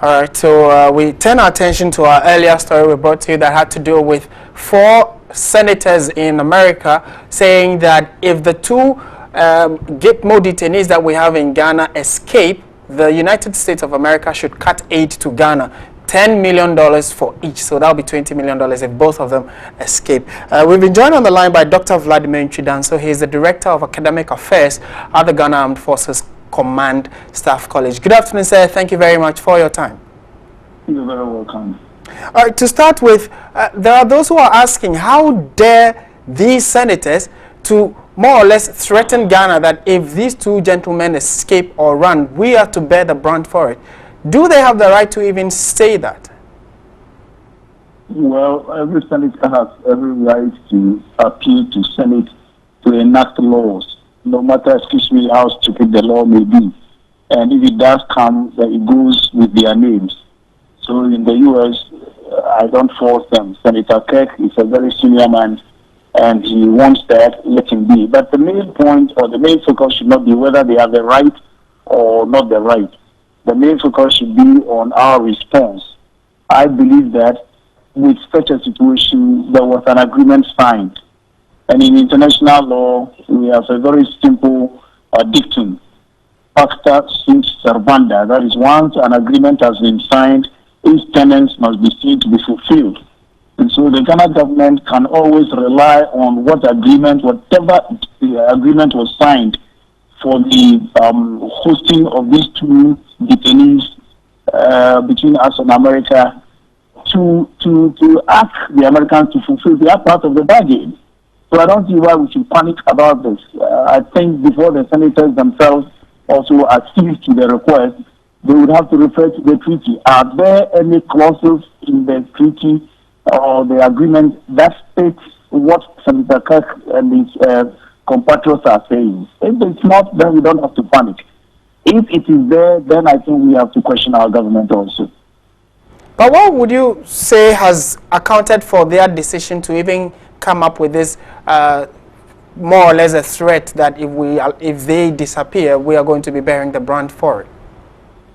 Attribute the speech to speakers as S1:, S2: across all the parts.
S1: All right, so we turn our attention to our earlier story we brought to you that had to do with 4 senators in America saying that if the 2 GITMO detainees that we have in Ghana escape, the United States of America should cut aid to Ghana. $10 million for each, so that'll be $20 million if both of them escape. We've been joined on the line by Dr. Vladimir Antwi Danso. He is the Director of Academic Affairs at the Ghana Armed Forces Command Staff College. Good afternoon, sir. Thank you very much for your time.
S2: You're very welcome.
S1: All right, to start with, there are those who are asking, how dare these senators to more or less threaten Ghana that if these 2 gentlemen escape or run, we are to bear the brunt for it? Do they have the right to even say that?
S2: Well, every senator has every right to appeal to Senate to enact laws, no matter, how stupid the law may be. And if it does come, it goes with their names. So in the U.S., I don't force them. Senator Kirk is a very senior man, and he wants that, let him be. But the main point or the main focus should not be whether they have the right or not the right. The main focus should be on our response. I believe that with such a situation, there was an agreement signed. And in international law, we have a very simple dictum. Pacta sunt servanda. That is, once an agreement has been signed, its tenets must be seen to be fulfilled. And so the Ghana government can always rely on whatever the agreement was signed for the hosting of these 2 detainees between us and America to ask the Americans to fulfill their part of the bargain. So I don't see why we should panic about this. I think before the senators themselves also accede to the request, they would have to refer to the treaty. Are there any clauses in the treaty or the agreement that states what Senator Kirk and his compatriots are saying? If it's not, then we don't have to panic. If it is there, then I think we have to question our government also.
S1: But what would you say has accounted for their decision to even come up with this more or less a threat that if they disappear, we are going to be bearing the brunt for it?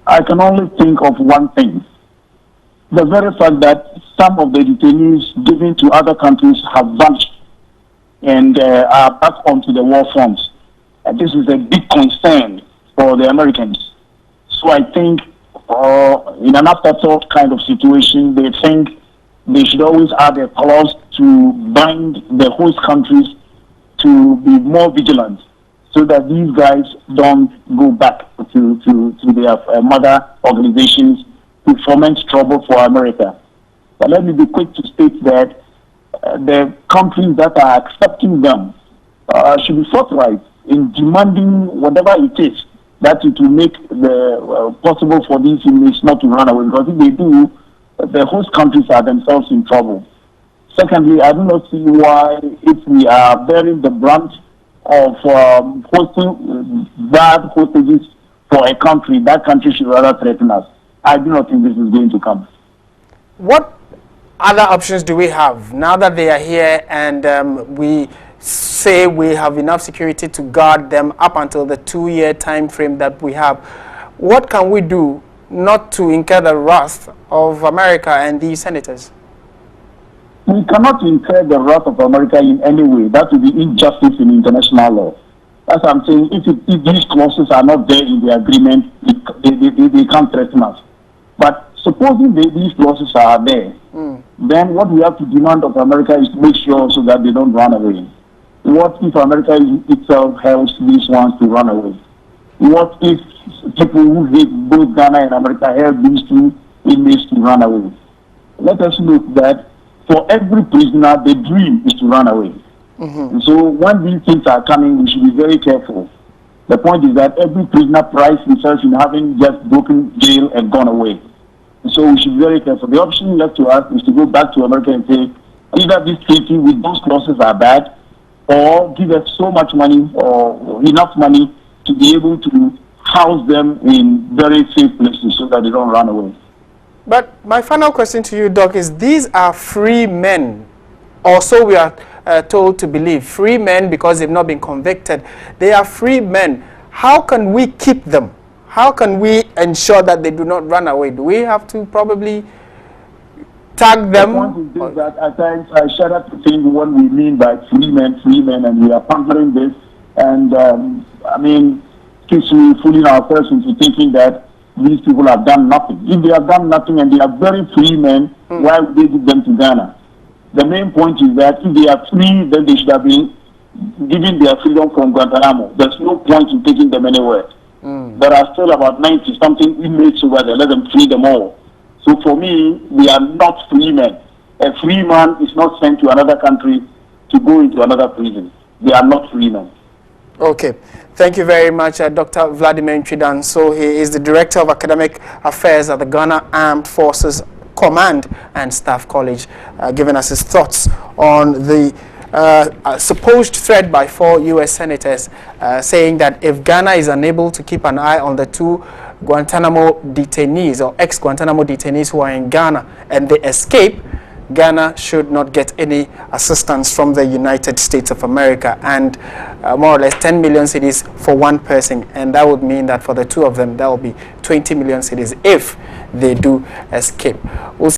S2: I can only think of one thing. The very fact that some of the detainees given to other countries have vanished and are back onto the war front. And this is a big concern for the Americans. So I think in an afterthought kind of situation, they think they should always add a clause to bind the host countries to be more vigilant so that these guys don't go back to their mother organizations to foment trouble for America. But let me be quick to state that the countries that are accepting them should be forthright in demanding whatever it is that it will make the possible for these inmates not to run away. Because if they do, the host countries are themselves in trouble. Secondly, I do not see why, if we are bearing the brunt of hosting bad hostages for a country, that country should rather threaten us. I do not think this is going to come.
S1: What other options do we have now that they are here and we say we have enough security to guard them up until the 2-year time frame that we have? What can we do not to incur the wrath of America and these senators?
S2: We cannot incur the wrath of America in any way. That would be injustice in international law. As I'm saying, if these clauses are not there in the agreement, they can't threaten us. But supposing these clauses are there, then what we have to demand of America is to make sure so that they don't run away. What if America itself helps these ones to run away? What if people who hate both Ghana and America help these 2 inmates to run away? Let us note that for every prisoner, the dream is to run away. And so when these things are coming, we should be very careful. The point is that every prisoner prides himself in having just broken jail and gone away. And so we should be very careful. The option left to us is to go back to America and say, either this treaty with those clauses are bad, or give us so much money or enough money to be able to house them in very safe places so that they don't run away.
S1: But my final question to you, Doc, is these are free men, or so we are told to believe. Free men because they've not been convicted. They are free men. How can we keep them how can we ensure that they do not run away? Do we have to probably tag them?
S2: The point is this, that at times I shudder to think what we mean by free men, and we are pampering this, and I mean, keeps we fooling ourselves into thinking that these people have done nothing. If they have done nothing and they are very free men, why would they give them to Ghana? The main point is that if they are free, then they should have been given their freedom from Guantanamo. There's no point in taking them anywhere. There are still about 90-something inmates over there. Let them free them all. So for me, we are not free men. A free man is not sent to another country to go into another prison. They are not free men.
S1: Okay. Thank you very much, Dr. Vladimir Antwi Danso. He is the Director of Academic Affairs at the Ghana Armed Forces Command and Staff College, giving us his thoughts on the supposed threat by 4 U.S. senators, saying that if Ghana is unable to keep an eye on the 2 Guantanamo detainees or ex-Guantanamo detainees who are in Ghana and they escape, Ghana should not get any assistance from the United States of America, and more or less 10 million cedis for one person, and that would mean that for the 2 of them, that will be 20 million cedis if they do escape. We'll